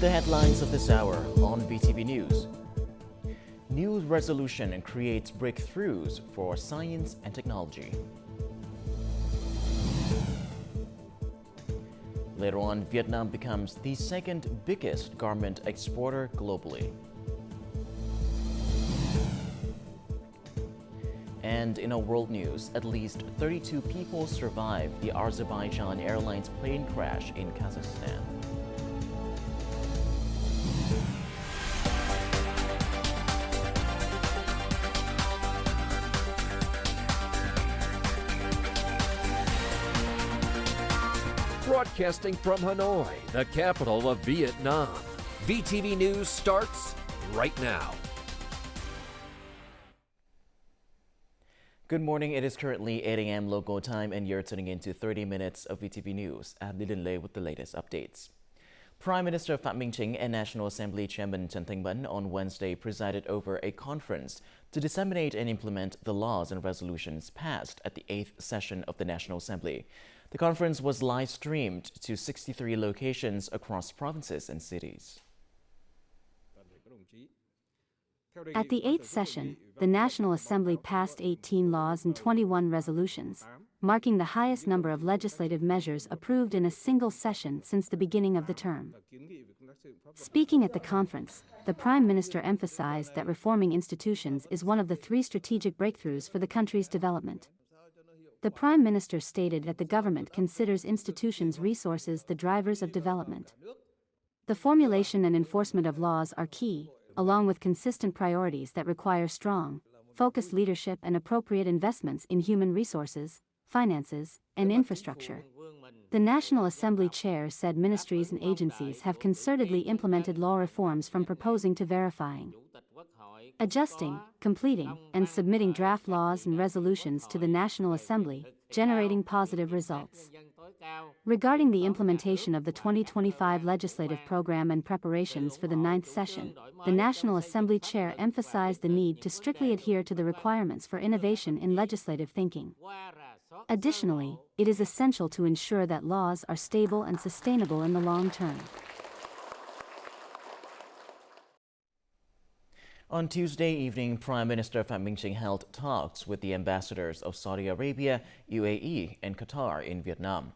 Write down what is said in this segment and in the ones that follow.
The headlines of this hour on VTV News. New resolution creates breakthroughs for science and technology. Later on, Vietnam becomes the second biggest garment exporter globally. And in our world news, at least 32 people survived the Azerbaijan Airlines plane crash in Kazakhstan. Broadcasting from Hanoi, the capital of Vietnam. VTV News starts right now. Good morning. It is currently 8 a.m. local time and you're tuning into 30 minutes of VTV News. I'm Lilin Lei with the latest updates. Prime Minister Phạm Minh Chính and National Assembly Chairman Trần Thanh Mẫn on Wednesday presided over a conference to disseminate and implement the laws and resolutions passed at the 8th session of the National Assembly. The conference was live-streamed to 63 locations across provinces and cities. At the 8th session, the National Assembly passed 18 laws and 21 resolutions, marking the highest number of legislative measures approved in a single session since the beginning of the term. Speaking at the conference, the Prime Minister emphasized that reforming institutions is one of the three strategic breakthroughs for the country's development. The Prime Minister stated that the government considers institutions' resources the drivers of development. The formulation and enforcement of laws are key, along with consistent priorities that require strong, focused leadership and appropriate investments in human resources, finances, and infrastructure. The National Assembly chair said ministries and agencies have concertedly implemented law reforms from proposing to verifying, adjusting, completing, and submitting draft laws and resolutions to the National Assembly, generating positive results. Regarding the implementation of the 2025 legislative program and preparations for the 9th session, the National Assembly chair emphasized the need to strictly adhere to the requirements for innovation in legislative thinking. Additionally, it is essential to ensure that laws are stable and sustainable in the long term. On Tuesday evening, Prime Minister Phạm Minh Chính held talks with the ambassadors of Saudi Arabia, UAE, and Qatar in Vietnam.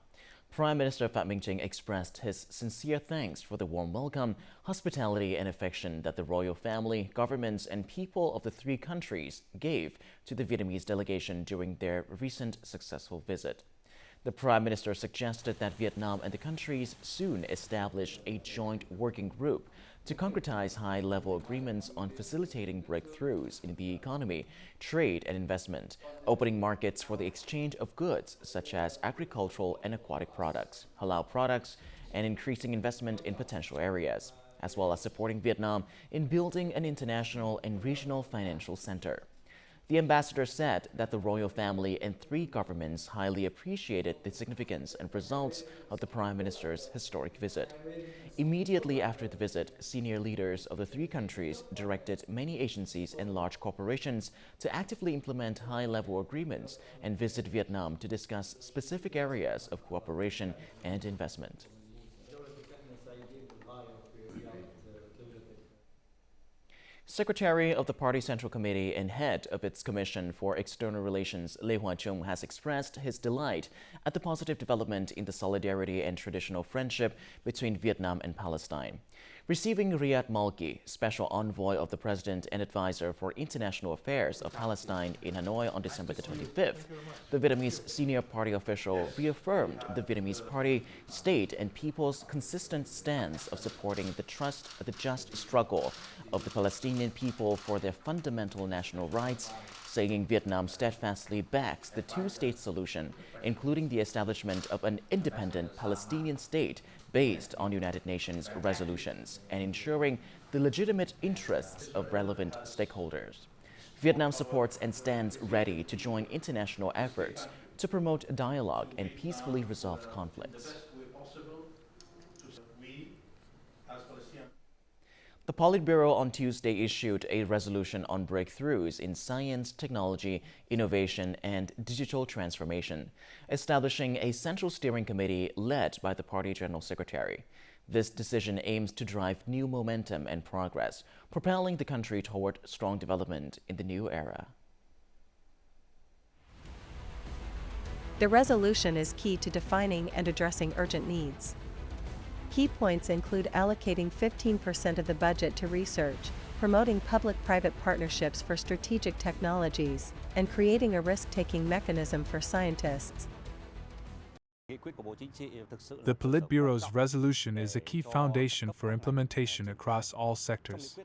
Prime Minister Phạm Minh Chính expressed his sincere thanks for the warm welcome, hospitality, and affection that the royal family, governments, and people of the three countries gave to the Vietnamese delegation during their recent successful visit. The Prime Minister suggested that Vietnam and the countries soon establish a joint working group to concretize high-level agreements on facilitating breakthroughs in the economy, trade and investment, opening markets for the exchange of goods such as agricultural and aquatic products, halal products, and increasing investment in potential areas, as well as supporting Vietnam in building an international and regional financial center. The ambassador said that the royal family and three governments highly appreciated the significance and results of the Prime Minister's historic visit. Immediately after the visit, senior leaders of the three countries directed many agencies and large corporations to actively implement high-level agreements and visit Vietnam to discuss specific areas of cooperation and investment. Secretary of the Party Central Committee and head of its Commission for External Relations, Lê Hòa Chung, has expressed his delight at the positive development in the solidarity and traditional friendship between Vietnam and Palestine. Receiving Riyad Malki, Special Envoy of the President and Advisor for International Affairs of Palestine in Hanoi on December the 25th, the Vietnamese senior party official reaffirmed the Vietnamese party, state, and people's consistent stance of supporting the just struggle of the Palestinian people for their fundamental national rights, saying Vietnam steadfastly backs the two-state solution, including the establishment of an independent Palestinian state based on United Nations resolutions and ensuring the legitimate interests of relevant stakeholders. Vietnam supports and stands ready to join international efforts to promote dialogue and peacefully resolve conflicts. The Politburo on Tuesday issued a resolution on breakthroughs in science, technology, innovation, and digital transformation, establishing a central steering committee led by the party general secretary. This decision aims to drive new momentum and progress, propelling the country toward strong development in the new era. The resolution is key to defining and addressing urgent needs. Key points include allocating 15% of the budget to research, promoting public-private partnerships for strategic technologies, and creating a risk-taking mechanism for scientists. The Politburo's resolution is a key foundation for implementation across all sectors.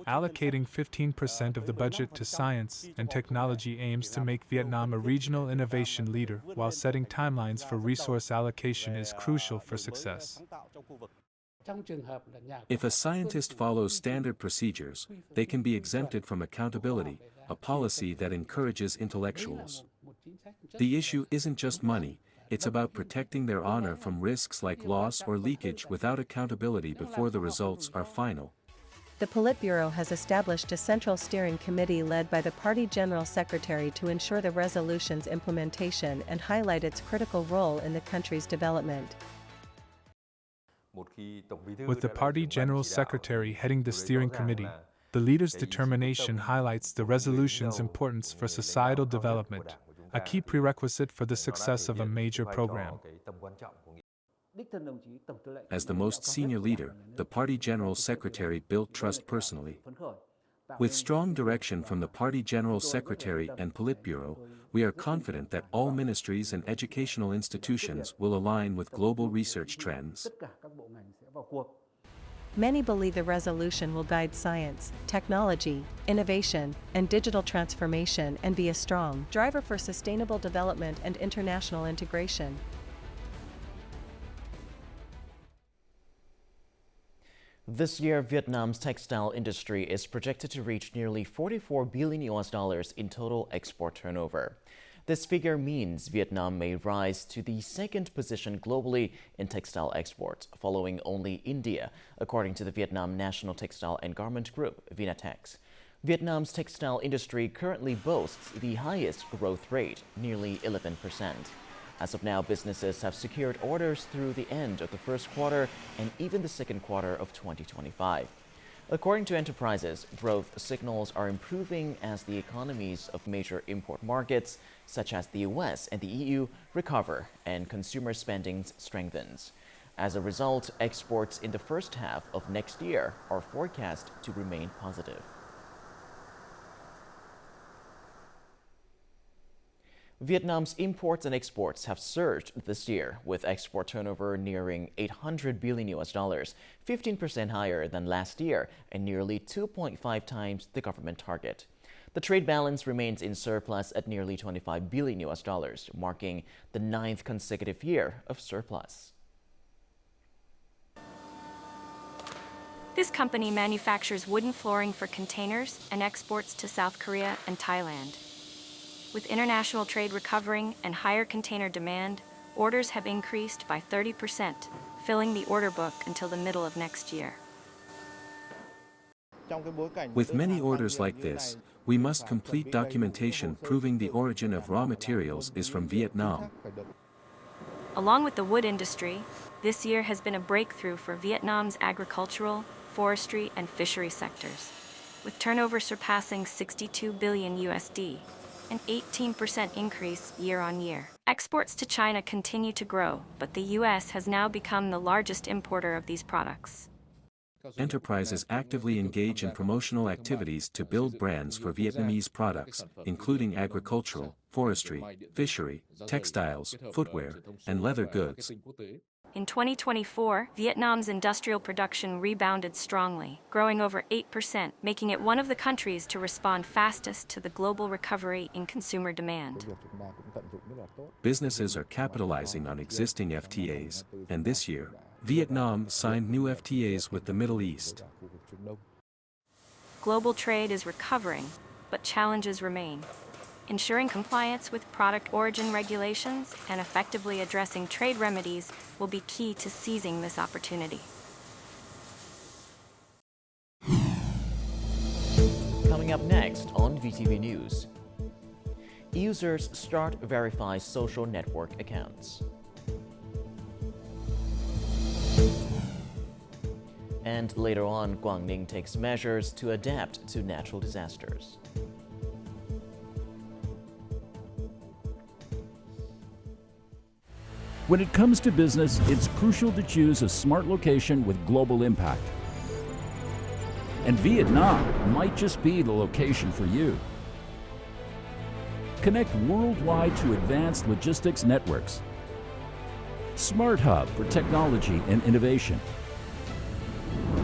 Allocating 15% of the budget to science and technology aims to make Vietnam a regional innovation leader, while setting timelines for resource allocation is crucial for success. If a scientist follows standard procedures, they can be exempted from accountability, a policy that encourages intellectuals. The issue isn't just money. It's about protecting their honor from risks like loss or leakage without accountability before the results are final. The Politburo has established a central steering committee led by the party general secretary to ensure the resolution's implementation and highlight its critical role in the country's development. With the party general secretary heading the steering committee, the leader's determination highlights the resolution's importance for societal development, a key prerequisite for the success of a major program. As the most senior leader, the party general secretary built trust personally. With strong direction from the party general secretary and Politburo, we are confident that all ministries and educational institutions will align with global research trends. Many believe the resolution will guide science, technology, innovation, and digital transformation and be a strong driver for sustainable development and international integration. This year, Vietnam's textile industry is projected to reach nearly $44 billion in total export turnover. This figure means Vietnam may rise to the second position globally in textile exports, following only India, according to the Vietnam National Textile and Garment Group, Vinatex. Vietnam's textile industry currently boasts the highest growth rate, nearly 11%. As of now, businesses have secured orders through the end of the first quarter and even the second quarter of 2025. According to enterprises, growth signals are improving as the economies of major import markets, such as the US and the EU, recover and consumer spending strengthens. As a result, exports in the first half of next year are forecast to remain positive. Vietnam's imports and exports have surged this year, with export turnover nearing $800 billion, 15% higher than last year and nearly 2.5 times the government target. The trade balance remains in surplus at nearly $25 billion, marking the 9th consecutive year of surplus. This company manufactures wooden flooring for containers and exports to South Korea and Thailand. With international trade recovering and higher container demand, orders have increased by 30%, filling the order book until the middle of next year. With many orders like this, we must complete documentation proving the origin of raw materials is from Vietnam. Along with the wood industry, this year has been a breakthrough for Vietnam's agricultural, forestry, and fishery sectors, with turnover surpassing $62 billion, an 18% increase year-on-year. Exports to China continue to grow, but the U.S. has now become the largest importer of these products. Enterprises actively engage in promotional activities to build brands for Vietnamese products, including agricultural, forestry, fishery, textiles, footwear, and leather goods. In 2024, Vietnam's industrial production rebounded strongly, growing over 8%, making it one of the countries to respond fastest to the global recovery in consumer demand. Businesses are capitalizing on existing FTAs, and this year, Vietnam signed new FTAs with the Middle East. Global trade is recovering, but challenges remain. Ensuring compliance with product origin regulations and effectively addressing trade remedies will be key to seizing this opportunity. Coming up next on VTV News, users start verify social network accounts. And later on, Guangning takes measures to adapt to natural disasters. When it comes to business, it's crucial to choose a smart location with global impact. And Vietnam might just be the location for you. Connect worldwide to advanced logistics networks. Smart hub for technology and innovation.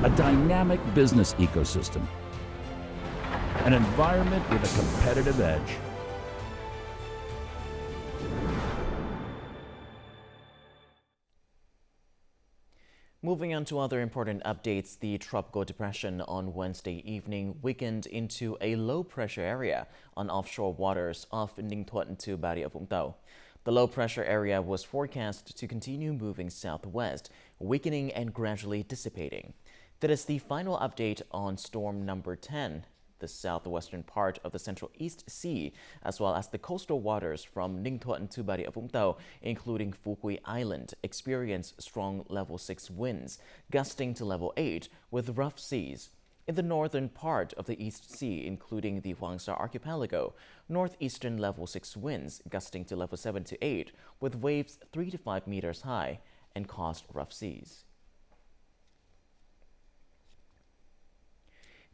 A dynamic business ecosystem. An environment with a competitive edge. Moving on to other important updates, the Tropical Depression on Wednesday evening weakened into a low-pressure area on offshore waters off Ninh Thuận to Bà Rịa Vũng Tàu. The low-pressure area was forecast to continue moving southwest, weakening and gradually dissipating. That is the final update on storm number 10. The southwestern part of the Central East Sea, as well as the coastal waters from Ninh Thuận to Bà Rịa Vũng Tàu, including Phú Quý Island, experienced strong level 6 winds, gusting to level 8 with rough seas. In the northern part of the East Sea, including the Hoàng Sa Archipelago, northeastern level 6 winds, gusting to level 7 to 8, with waves 3 to 5 meters high, and caused rough seas.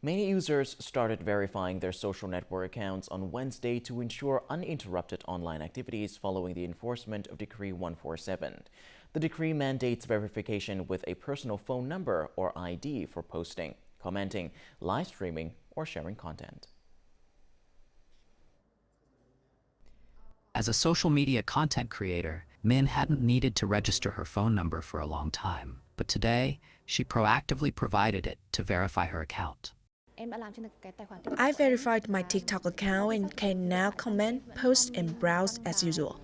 Many users started verifying their social network accounts on Wednesday to ensure uninterrupted online activities following the enforcement of Decree 147. The decree mandates verification with a personal phone number or ID for posting, commenting, live streaming, or sharing content. As a social media content creator, Min hadn't needed to register her phone number for a long time, but today, she proactively provided it to verify her account. I verified my TikTok account and can now comment, post, and browse as usual.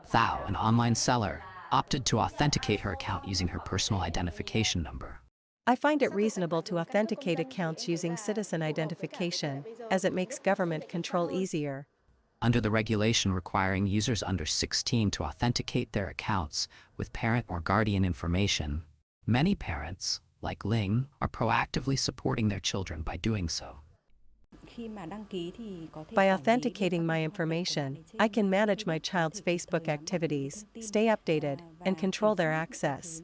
Theo, an online seller, opted to authenticate her account using her personal identification number. I find it reasonable to authenticate accounts using citizen identification, as it makes government control easier. Under the regulation requiring users under 16 to authenticate their accounts with parent or guardian information, many parents, like Ling, are proactively supporting their children by doing so. By authenticating my information, I can manage my child's Facebook activities, stay updated, and control their access.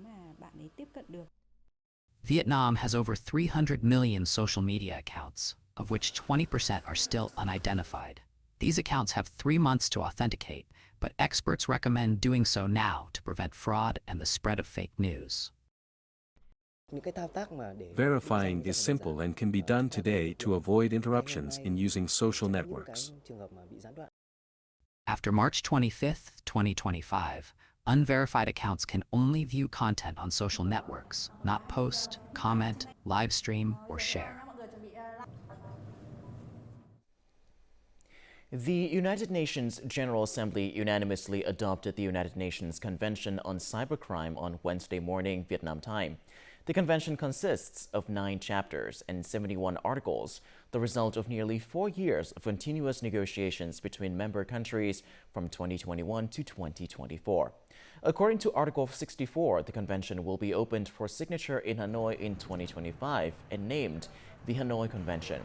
Vietnam has over 300 million social media accounts, of which 20% are still unidentified. These accounts have 3 months to authenticate, but experts recommend doing so now to prevent fraud and the spread of fake news. Verifying is simple and can be done today to avoid interruptions in using social networks. After March 25, 2025, unverified accounts can only view content on social networks, not post, comment, live stream, or share. The United Nations General Assembly unanimously adopted the United Nations Convention on Cybercrime on Wednesday morning, Vietnam time. The convention consists of 9 chapters and 71 articles, the result of nearly 4 years of continuous negotiations between member countries from 2021 to 2024. According to Article 64, the convention will be opened for signature in Hanoi in 2025 and named the Hanoi Convention.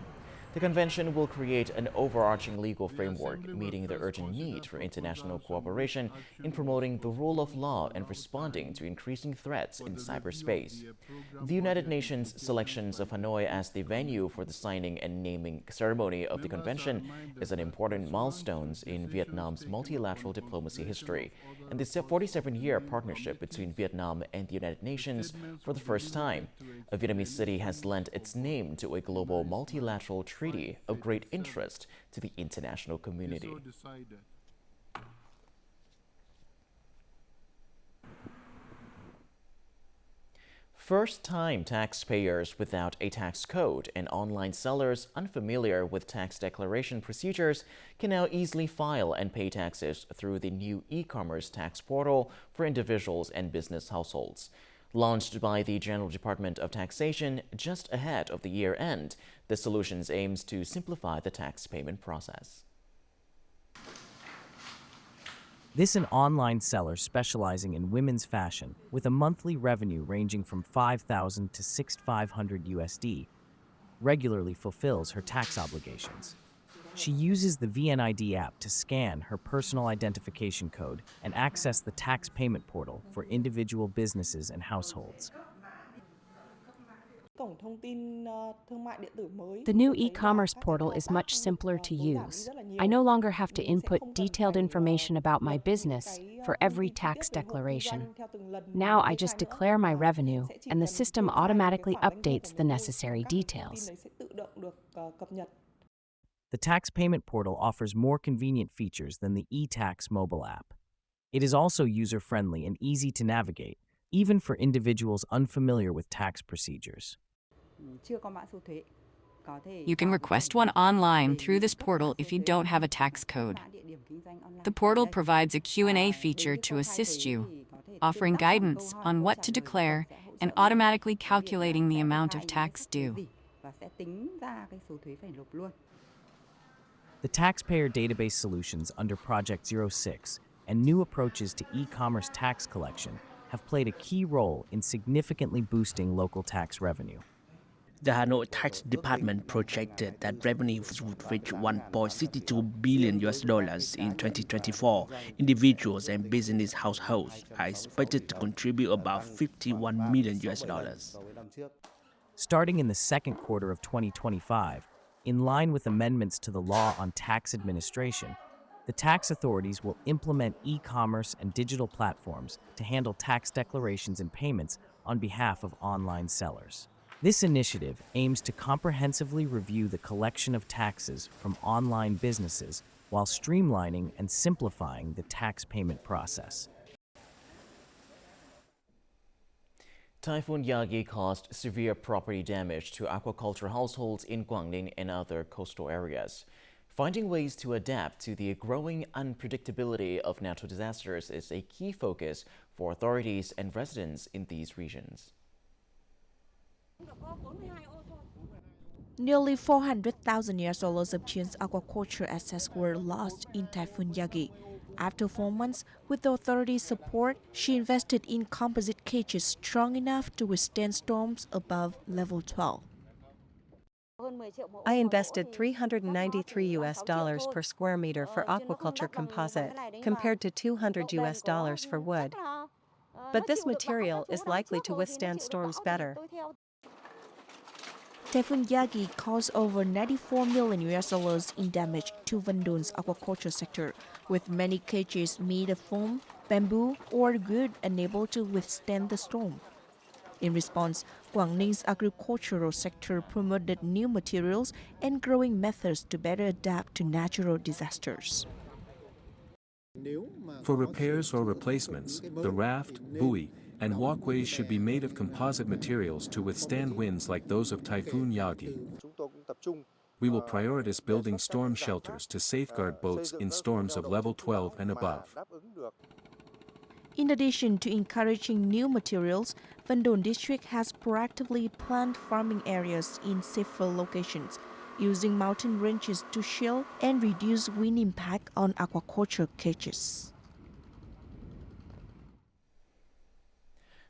The convention will create an overarching legal framework meeting the urgent need for international cooperation in promoting the rule of law and responding to increasing threats in cyberspace. The United Nations selections of Hanoi as the venue for the signing and naming ceremony of the convention is an important milestone in Vietnam's multilateral diplomacy history and the 47-year partnership between Vietnam and the United Nations. For the first time, a Vietnamese city has lent its name to a global multilateral treaty of great interest to the international community. First-time taxpayers without a tax code and online sellers unfamiliar with tax declaration procedures can now easily file and pay taxes through the new e-commerce tax portal for individuals and business households. Launched by the General Department of Taxation just ahead of the year end, the solution aims to simplify the tax payment process. This an online seller specializing in women's fashion with a monthly revenue ranging from 5,000 to 6,500 USD, regularly fulfills her tax obligations. She uses the VNID app to scan her personal identification code and access the tax payment portal for individual businesses and households. The new e-commerce portal is much simpler to use. I no longer have to input detailed information about my business for every tax declaration. Now I just declare my revenue, and the system automatically updates the necessary details. The tax payment portal offers more convenient features than the eTax mobile app. It is also user-friendly and easy to navigate, even for individuals unfamiliar with tax procedures. You can request one online through this portal if you don't have a tax code. The portal provides a Q&A feature to assist you, offering guidance on what to declare and automatically calculating the amount of tax due. The taxpayer database solutions under Project 06 and new approaches to e-commerce tax collection have played a key role in significantly boosting local tax revenue. The Hanoi Tax Department projected that revenues would reach $1.62 billion in 2024. Individuals and business households are expected to contribute about $51 million. Starting in the second quarter of 2025, in line with amendments to the law on tax administration, the tax authorities will implement e-commerce and digital platforms to handle tax declarations and payments on behalf of online sellers. This initiative aims to comprehensively review the collection of taxes from online businesses while streamlining and simplifying the tax payment process. Typhoon Yagi caused severe property damage to aquaculture households in Guangdong and other coastal areas. Finding ways to adapt to the growing unpredictability of natural disasters is a key focus for authorities and residents in these regions. Nearly 400,000 US dollars of Chien's aquaculture assets were lost in Typhoon Yagi. After 4 months, with the authorities' support, she invested in composite cages strong enough to withstand storms above level 12. I invested $393 US per square meter for aquaculture composite, compared to $200 US for wood. But this material is likely to withstand storms better. Typhoon Yagi caused over 94 million US dollars in damage to Vendôme's aquaculture sector, with many cages made of foam, bamboo, or wood unable to withstand the storm. In response, Guangdong's agricultural sector promoted new materials and growing methods to better adapt to natural disasters. For repairs or replacements, the raft, buoy, and walkways should be made of composite materials to withstand winds like those of Typhoon Yagi. We will prioritize building storm shelters to safeguard boats in storms of level 12 and above. In addition to encouraging new materials, Vendôme district has proactively planned farming areas in safer locations, using mountain ranges to shield and reduce wind impact on aquaculture cages.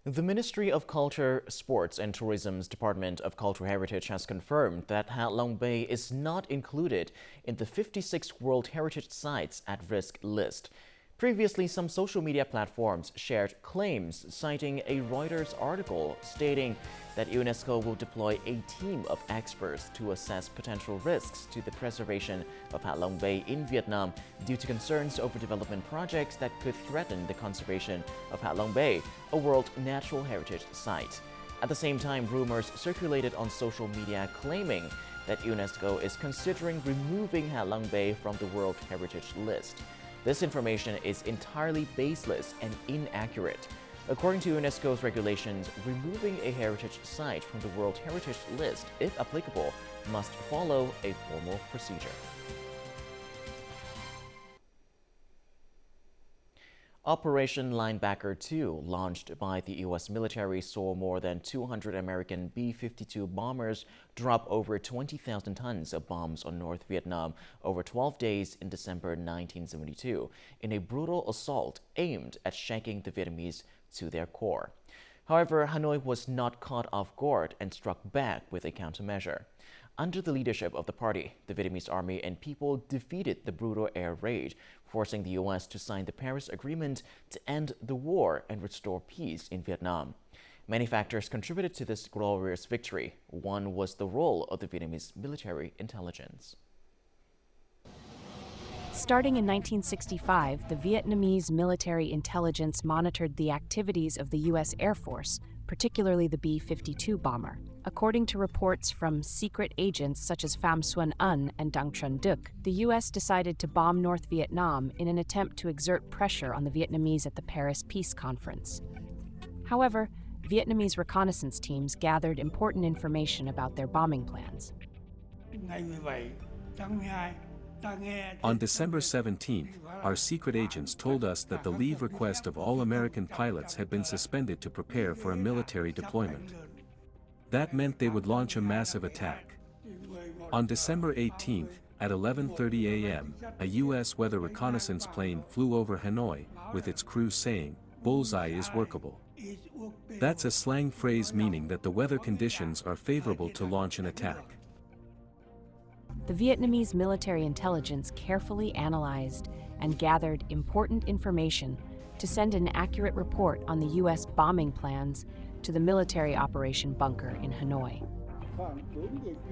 The Ministry of Culture, Sports and Tourism's Department of Cultural Heritage has confirmed that Ha Long Bay is not included in the 56 World Heritage Sites at Risk list. Previously, some social media platforms shared claims citing a Reuters article stating that UNESCO will deploy a team of experts to assess potential risks to the preservation of Ha Long Bay in Vietnam due to concerns over development projects that could threaten the conservation of Ha Long Bay, a World Natural Heritage Site. At the same time, rumors circulated on social media claiming that UNESCO is considering removing Ha Long Bay from the World Heritage list. This information is entirely baseless and inaccurate. According to UNESCO's regulations, removing a heritage site from the World Heritage list, if applicable, must follow a formal procedure. Operation Linebacker 2, launched by the U.S. military, saw more than 200 American B-52 bombers drop over 20,000 tons of bombs on North Vietnam over 12 days in December 1972, in a brutal assault aimed at shaking the Vietnamese to their core. However, Hanoi was not caught off guard and struck back with a countermeasure. Under the leadership of the party, the Vietnamese army and people defeated the brutal air raid, forcing the U.S. to sign the Paris Agreement to end the war and restore peace in Vietnam. Many factors contributed to this glorious victory. One was the role of the Vietnamese military intelligence. Starting in 1965, the Vietnamese military intelligence monitored the activities of the U.S. Air Force, particularly the B-52 bomber. According to reports from secret agents such as Pham Xuân Un and Dang Trân Duc, the U.S. decided to bomb North Vietnam in an attempt to exert pressure on the Vietnamese at the Paris Peace Conference. However, Vietnamese reconnaissance teams gathered important information about their bombing plans. On December 17th, our secret agents told us that the leave request of all American pilots had been suspended to prepare for a military deployment. That meant they would launch a massive attack. On December 18th, at 11:30 a.m., a U.S. weather reconnaissance plane flew over Hanoi, with its crew saying, "Bullseye is workable." That's a slang phrase meaning that the weather conditions are favorable to launch an attack. The Vietnamese military intelligence carefully analyzed and gathered important information to send an accurate report on the U.S. bombing plans to the military operation bunker in Hanoi.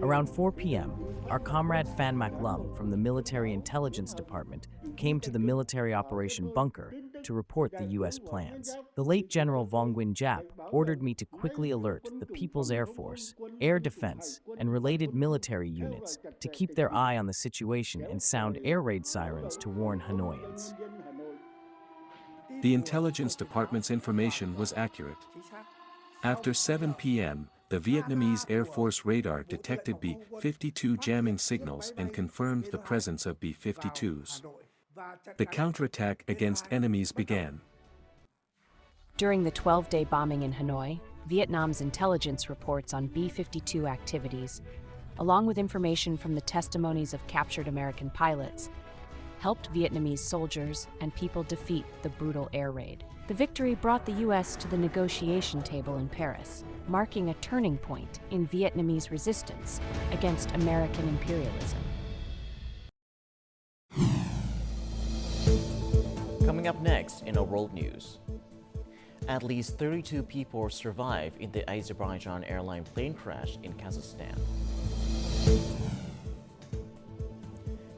Around 4 p.m., our comrade Phan Mac Lum from the Military Intelligence Department came to the military operation bunker to report the U.S. plans. The late General Vong Nguyen Giap ordered me to quickly alert the People's Air Force, Air Defense, and related military units to keep their eye on the situation and sound air raid sirens to warn Hanoians. The intelligence department's information was accurate. After 7 p.m., the Vietnamese Air Force radar detected B-52 jamming signals and confirmed the presence of B-52s. The counterattack against enemies began. During the 12-day bombing in Hanoi, Vietnam's intelligence reports on B-52 activities, along with information from the testimonies of captured American pilots, helped Vietnamese soldiers and people defeat the brutal air raid. The victory brought the U.S. to the negotiation table in Paris, marking a turning point in Vietnamese resistance against American imperialism. Coming up next in our world news. At least 32 people survived in the Azerbaijan airline plane crash in Kazakhstan.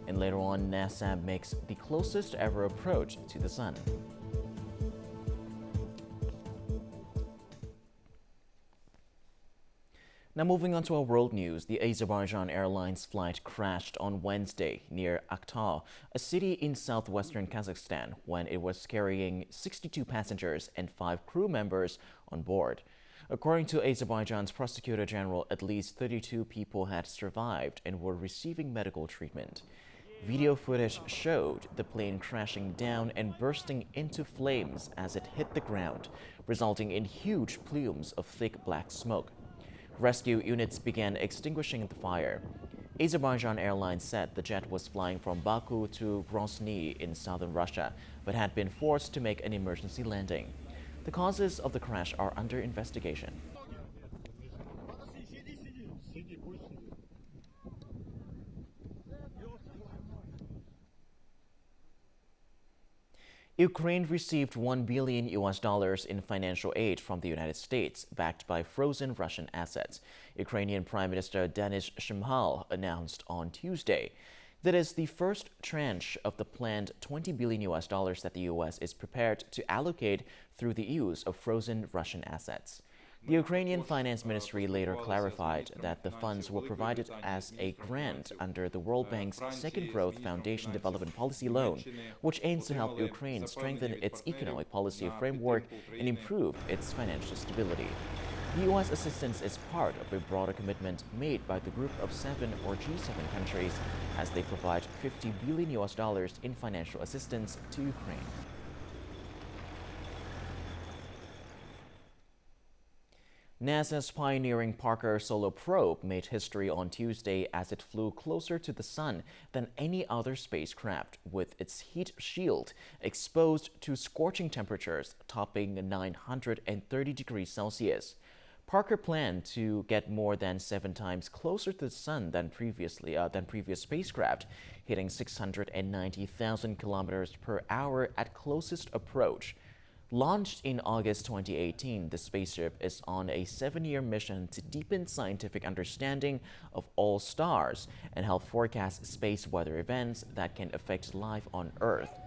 And later on, NASA makes the closest ever approach to the sun. Now moving on to our world news, the Azerbaijan Airlines flight crashed on Wednesday near Aktau, a city in southwestern Kazakhstan, when it was carrying 62 passengers and 5 crew members on board. According to Azerbaijan's Prosecutor General, at least 32 people had survived and were receiving medical treatment. Video footage showed the plane crashing down and bursting into flames as it hit the ground, resulting in huge plumes of thick black smoke. Rescue units began extinguishing the fire. Azerbaijan Airlines said the jet was flying from Baku to Grozny in southern Russia, but had been forced to make an emergency landing. The causes of the crash are under investigation. Ukraine received $1 billion in financial aid from the United States, backed by frozen Russian assets. Ukrainian Prime Minister Denis Shmyhal announced on Tuesday. That is the first tranche of the planned $20 billion that the U.S. is prepared to allocate through the use of frozen Russian assets. The Ukrainian Finance Ministry later clarified that the funds were provided as a grant under the World Bank's Second Growth Foundation Development Policy Loan, which aims to help Ukraine strengthen its economic policy framework and improve its financial stability. The U.S. assistance is part of a broader commitment made by the Group of 7 or G7 countries as they provide $50 billion in financial assistance to Ukraine. NASA's pioneering Parker Solar Probe made history on Tuesday as it flew closer to the sun than any other spacecraft, with its heat shield exposed to scorching temperatures topping 930 degrees Celsius. Parker planned to get more than 7 times closer to the sun than previous spacecraft, hitting 690,000 kilometers per hour at closest approach. Launched in August 2018, the spaceship is on a 7-year mission to deepen scientific understanding of all stars and help forecast space weather events that can affect life on Earth.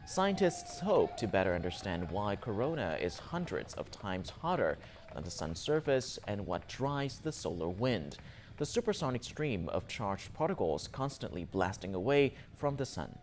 Scientists hope to better understand why corona is hundreds of times hotter than the sun's surface and what drives the solar wind, the supersonic stream of charged particles constantly blasting away from the sun.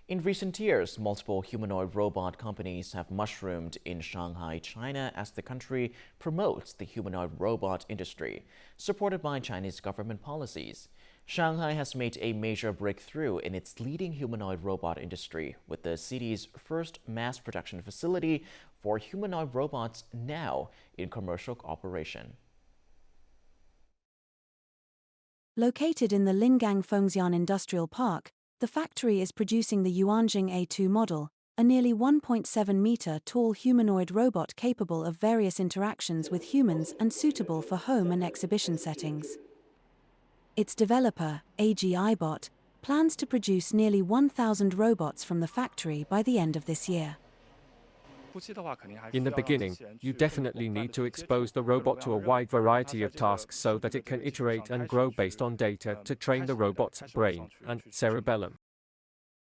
In recent years, multiple humanoid robot companies have mushroomed in Shanghai, China, as the country promotes the humanoid robot industry, supported by Chinese government policies. Shanghai has made a major breakthrough in its leading humanoid robot industry, with the city's first mass production facility for humanoid robots now in commercial operation. Located in the Lingang Fengxian Industrial Park, the factory is producing the Yuanjing A2 model, a nearly 1.7-meter tall humanoid robot capable of various interactions with humans and suitable for home and exhibition settings. Its developer, AGIBot, plans to produce nearly 1,000 robots from the factory by the end of this year. In the beginning, you definitely need to expose the robot to a wide variety of tasks so that it can iterate and grow based on data to train the robot's brain and cerebellum.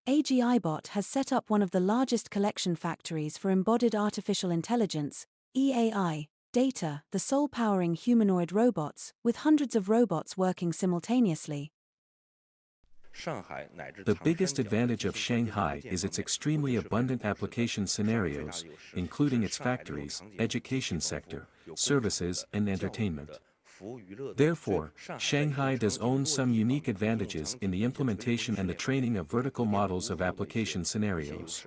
AGIBot has set up one of the largest collection factories for embodied artificial intelligence, EAI, data, the sole powering humanoid robots, with hundreds of robots working simultaneously. The biggest advantage of Shanghai is its extremely abundant application scenarios, including its factories, education sector, services, and entertainment. Therefore, Shanghai does own some unique advantages in the implementation and the training of vertical models of application scenarios.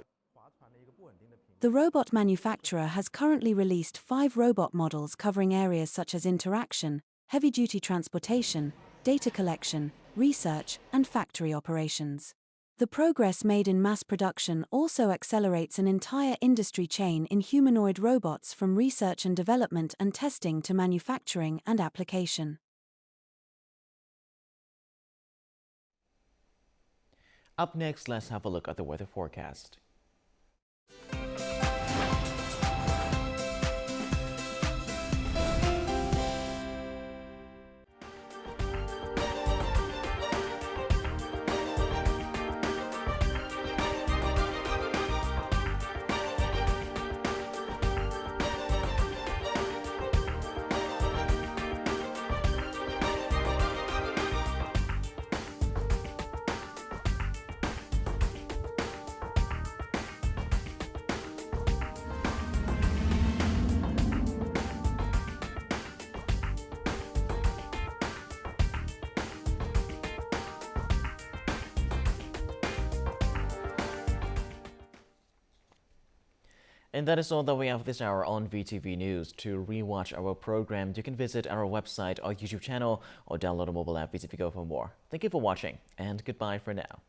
The robot manufacturer has currently released 5 robot models covering areas such as interaction, heavy-duty transportation, data collection, research, and factory operations. The progress made in mass production also accelerates an entire industry chain in humanoid robots, from research and development and testing to manufacturing and application. Up next, let's have a look at the weather forecast. And that is all that we have this hour on VTV News. To rewatch our program, you can visit our website or YouTube channel or download a mobile app VTVgo for more. Thank you for watching, and goodbye for now.